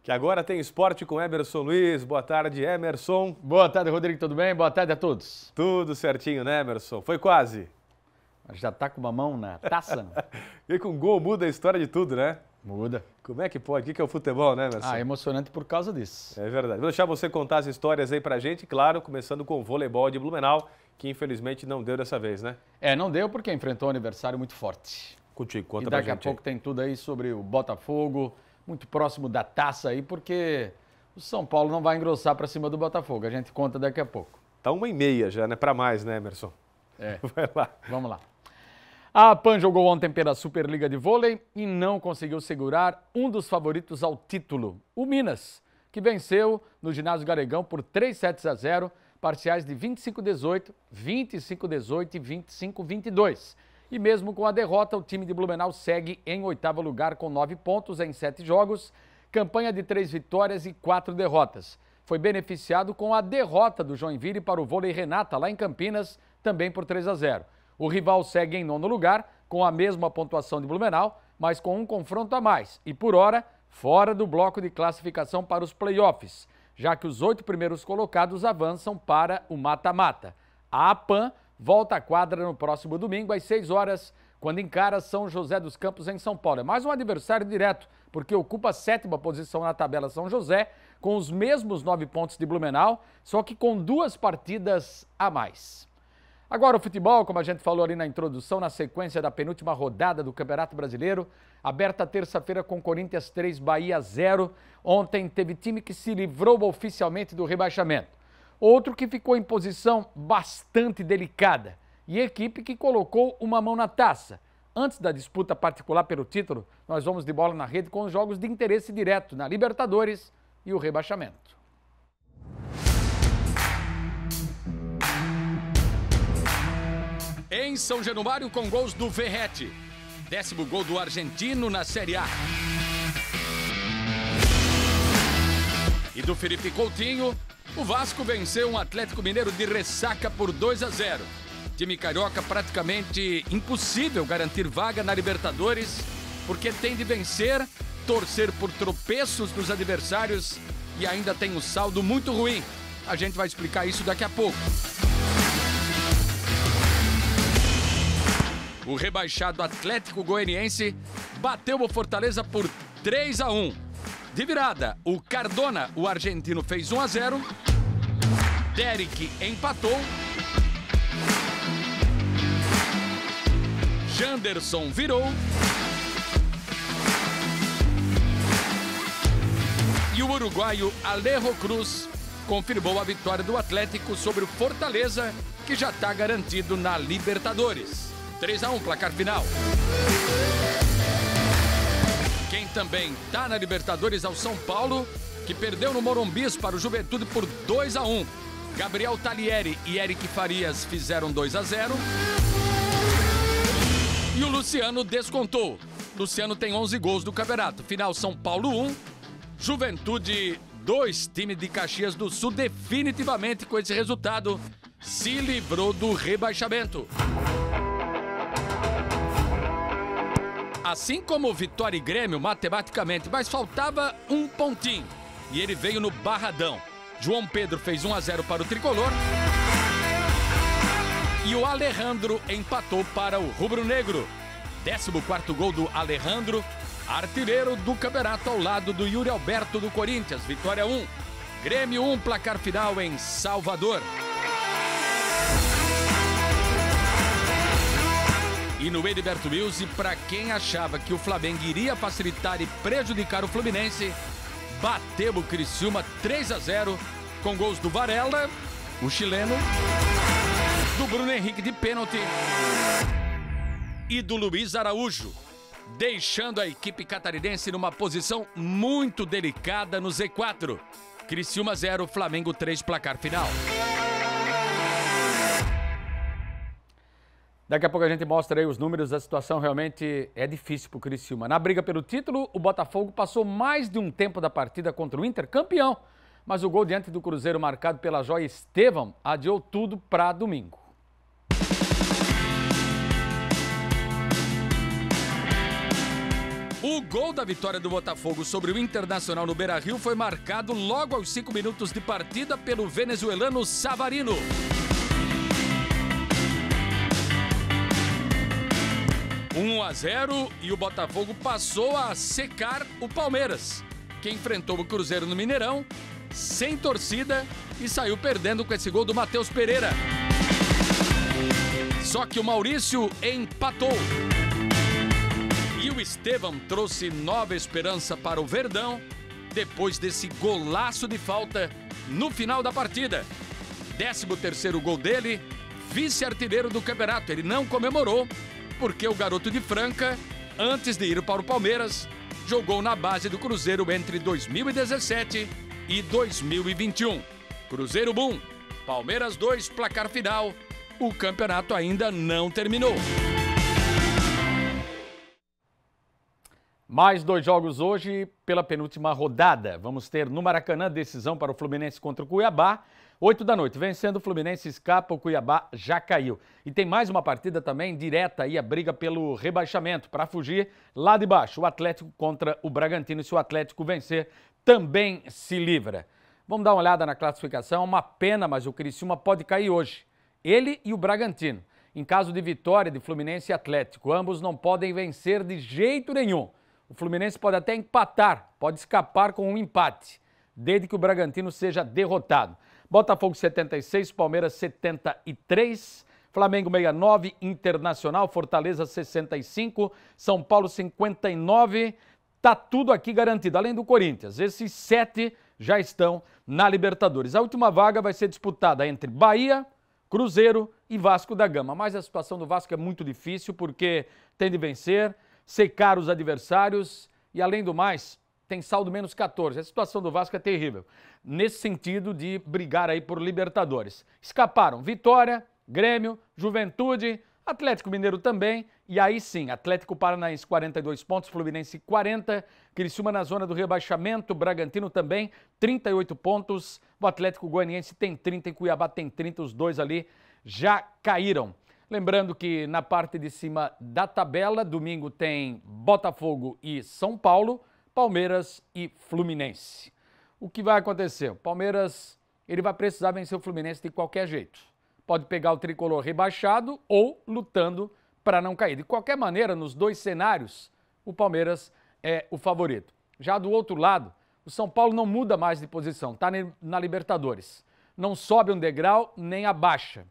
Que agora tem esporte com Emerson Luiz. Boa tarde, Emerson. Boa tarde, Rodrigo. Tudo bem? Boa tarde a todos. Tudo certinho, né, Emerson? Foi quase. Já tá com uma mão na taça? E com gol muda a história de tudo, né? Muda. Como é que pode? O que é o futebol, né, Emerson? É emocionante por causa disso. É verdade. Vou deixar você contar as histórias aí pra gente, claro, começando com o voleibol de Blumenau, que infelizmente não deu dessa vez, né? Não deu porque enfrentou um adversário muito forte. Contigo, conta e pra daqui gente a pouco tem tudo aí sobre o Botafogo, muito próximo da taça aí, porque o São Paulo não vai engrossar pra cima do Botafogo. A gente conta daqui a pouco. Tá 1h30 já, né? Pra mais, né, Emerson? Vai lá. Vamos lá. A PAN jogou ontem pela Superliga de Vôlei e não conseguiu segurar um dos favoritos ao título, o Minas, que venceu no ginásio Garegão por 3-0, parciais de 25-18, 25-18 e 25-22. E mesmo com a derrota, o time de Blumenau segue em 8º lugar com 9 pontos em 7 jogos, campanha de 3 vitórias e 4 derrotas. Foi beneficiado com a derrota do Joinville para o Vôlei Renata, lá em Campinas, também por 3-0. O rival segue em 9º lugar, com a mesma pontuação de Blumenau, mas com um confronto a mais e, por hora, fora do bloco de classificação para os playoffs, já que os 8 primeiros colocados avançam para o mata-mata. A PAN volta à quadra no próximo domingo, às 6 horas, quando encara São José dos Campos, em São Paulo. É mais um adversário direto, porque ocupa a 7ª posição na tabela São José, com os mesmos 9 pontos de Blumenau, só que com 2 partidas a mais. Agora o futebol, como a gente falou ali na introdução, na sequência da penúltima rodada do Campeonato Brasileiro, aberta terça-feira com Corinthians 3, Bahia 0. Ontem teve time que se livrou oficialmente do rebaixamento. Outro que ficou em posição bastante delicada e equipe que colocou uma mão na taça. Antes da disputa particular pelo título, nós vamos de bola na rede com os jogos de interesse direto na Libertadores e o rebaixamento. Em São Januário, com gols do Verratti. 10º gol do argentino na Série A. E do Felipe Coutinho, o Vasco venceu um Atlético Mineiro de ressaca por 2-0. Time carioca praticamente impossível garantir vaga na Libertadores, porque tem de vencer, torcer por tropeços dos adversários e ainda tem um saldo muito ruim. A gente vai explicar isso daqui a pouco. O rebaixado Atlético Goianiense bateu o Fortaleza por 3-1. De virada, o Cardona, o argentino, fez 1-0. Derek empatou. Janderson virou. E o uruguaio Alejo Cruz confirmou a vitória do Atlético sobre o Fortaleza, que já está garantido na Libertadores. 3-1, placar final. Quem também está na Libertadores é o São Paulo, que perdeu no Morumbis para o Juventude por 2-1. Gabriel Talieri e Eric Farias fizeram 2-0. E o Luciano descontou. Luciano tem 11 gols do campeonato. Final São Paulo 1, Juventude 2. Time de Caxias do Sul definitivamente com esse resultado se livrou do rebaixamento. Assim como Vitória e Grêmio, matematicamente, mas faltava um pontinho. E ele veio no Barradão. João Pedro fez 1-0 para o Tricolor. E o Alejandro empatou para o Rubro Negro. 14º gol do Alejandro, artilheiro do campeonato ao lado do Yuri Alberto do Corinthians. Vitória 1, Grêmio 1, placar final em Salvador. E no Heriberto Wilson, para quem achava que o Flamengo iria facilitar e prejudicar o Fluminense, bateu o Criciúma 3-0 com gols do Varela, o chileno, do Bruno Henrique de pênalti e do Luiz Araújo, deixando a equipe catarinense numa posição muito delicada no Z4. Criciúma 0, Flamengo 3, placar final. Daqui a pouco a gente mostra aí os números, a situação realmente é difícil para o Criciúma. Na briga pelo título, o Botafogo passou mais de um tempo da partida contra o Inter, campeão. Mas o gol diante do Cruzeiro, marcado pela joia Estevão, adiou tudo para domingo. O gol da vitória do Botafogo sobre o Internacional no Beira-Rio foi marcado logo aos 5 minutos de partida pelo venezuelano Savarino. 1-0 e o Botafogo passou a secar o Palmeiras, que enfrentou o Cruzeiro no Mineirão, sem torcida, e saiu perdendo com esse gol do Matheus Pereira. Só que o Maurício empatou. E o Estevão trouxe nova esperança para o Verdão, depois desse golaço de falta no final da partida. 13º gol dele, vice-artilheiro do campeonato. Ele não comemorou, porque o garoto de Franca, antes de ir para o Palmeiras, jogou na base do Cruzeiro entre 2017 e 2021. Cruzeiro 1, Palmeiras 2, placar final. O campeonato ainda não terminou. Mais 2 jogos hoje pela penúltima rodada. Vamos ter no Maracanã decisão para o Fluminense contra o Cuiabá. 8 da noite, vencendo o Fluminense escapa, o Cuiabá já caiu. E tem mais uma partida também direta aí, a briga pelo rebaixamento, para fugir lá de baixo. O Atlético contra o Bragantino, e se o Atlético vencer, também se livra. Vamos dar uma olhada na classificação, uma pena, mas o Criciúma pode cair hoje. Ele e o Bragantino. Em caso de vitória de Fluminense e Atlético, ambos não podem vencer de jeito nenhum. O Fluminense pode até empatar, pode escapar com um empate, desde que o Bragantino seja derrotado. Botafogo 76, Palmeiras 73, Flamengo 69, Internacional, Fortaleza 65, São Paulo 59, tá tudo aqui garantido, além do Corinthians. Esses 7 já estão na Libertadores. A última vaga vai ser disputada entre Bahia, Cruzeiro e Vasco da Gama, mas a situação do Vasco é muito difícil porque tem de vencer, secar os adversários e, além do mais, tem saldo menos 14. A situação do Vasco é terrível, nesse sentido de brigar aí por Libertadores. Escaparam Vitória, Grêmio, Juventude, Atlético Mineiro também, e aí sim, Atlético Paranaense 42 pontos, Fluminense 40, Criciúma na zona do rebaixamento, Bragantino também 38 pontos, o Atlético Goianiense tem 30 e Cuiabá tem 30, os dois ali já caíram. Lembrando que na parte de cima da tabela, domingo tem Botafogo e São Paulo, Palmeiras e Fluminense. O que vai acontecer? O Palmeiras ele vai precisar vencer o Fluminense de qualquer jeito. Pode pegar o tricolor rebaixado ou lutando para não cair. De qualquer maneira, nos dois cenários, o Palmeiras é o favorito. Já do outro lado, o São Paulo não muda mais de posição, está na Libertadores. Não sobe um degrau nem abaixa.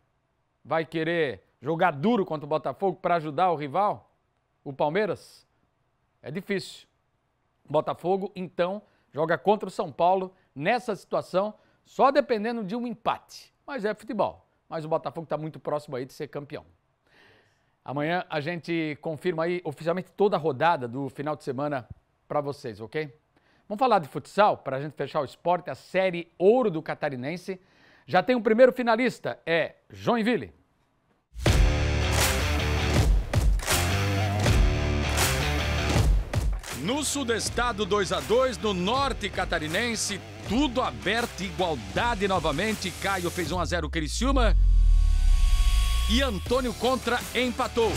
Vai querer jogar duro contra o Botafogo para ajudar o rival? O Palmeiras? É difícil. O Botafogo, então, joga contra o São Paulo nessa situação, só dependendo de um empate. Mas é futebol. Mas o Botafogo está muito próximo aí de ser campeão. Amanhã a gente confirma aí oficialmente toda a rodada do final de semana para vocês, ok? Vamos falar de futsal, para a gente fechar o esporte, a Série Ouro do Catarinense. Já tem um primeiro finalista, é Joinville. No Sudestado 2-2, no Norte Catarinense, tudo aberto, igualdade novamente. Caio fez 1-0 Criciúma e Antônio Contra empatou.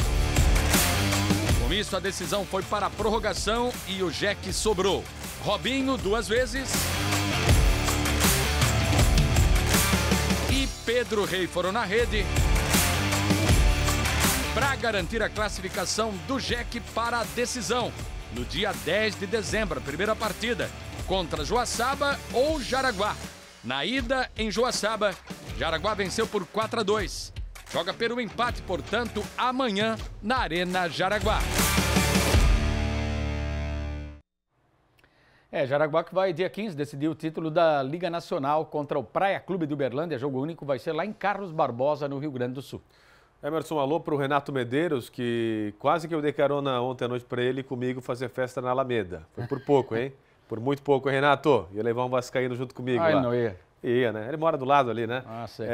Com isso, a decisão foi para a prorrogação e o Jeque sobrou. Robinho 2 vezes e Pedro Rei foram na rede para garantir a classificação do Jeque para a decisão. No dia 10 de dezembro, a primeira partida contra Joaçaba ou Jaraguá. Na ida em Joaçaba, Jaraguá venceu por 4-2. Joga pelo empate, portanto, amanhã na Arena Jaraguá. Jaraguá que vai dia 15 decidir o título da Liga Nacional contra o Praia Clube de Uberlândia. Jogo único vai ser lá em Carlos Barbosa, no Rio Grande do Sul. Emerson, alô para o Renato Medeiros, que quase que eu dei carona ontem à noite para ele e comigo fazer festa na Alameda. Foi por pouco, hein? Por muito pouco, Renato. Ia levar um vascaíno junto comigo lá. Não ia. Ia, né? Ele mora do lado ali, né? Ah, sei.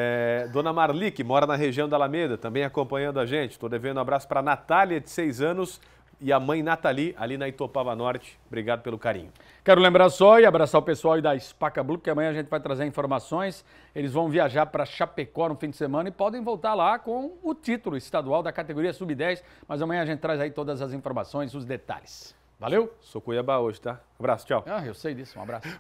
Dona Marli, que mora na região da Alameda, também acompanhando a gente. Estou devendo um abraço para a Natália, de 6 anos, e a mãe Nathalie, ali na Itopava Norte. Obrigado pelo carinho. Quero lembrar só e abraçar o pessoal aí da Spaca Blue, que amanhã a gente vai trazer informações. Eles vão viajar para Chapecó no fim de semana e podem voltar lá com o título estadual da categoria Sub-10. Mas amanhã a gente traz aí todas as informações, os detalhes. Valeu? Sou Cuiabá hoje, tá? Abraço, tchau. Eu sei disso, um abraço.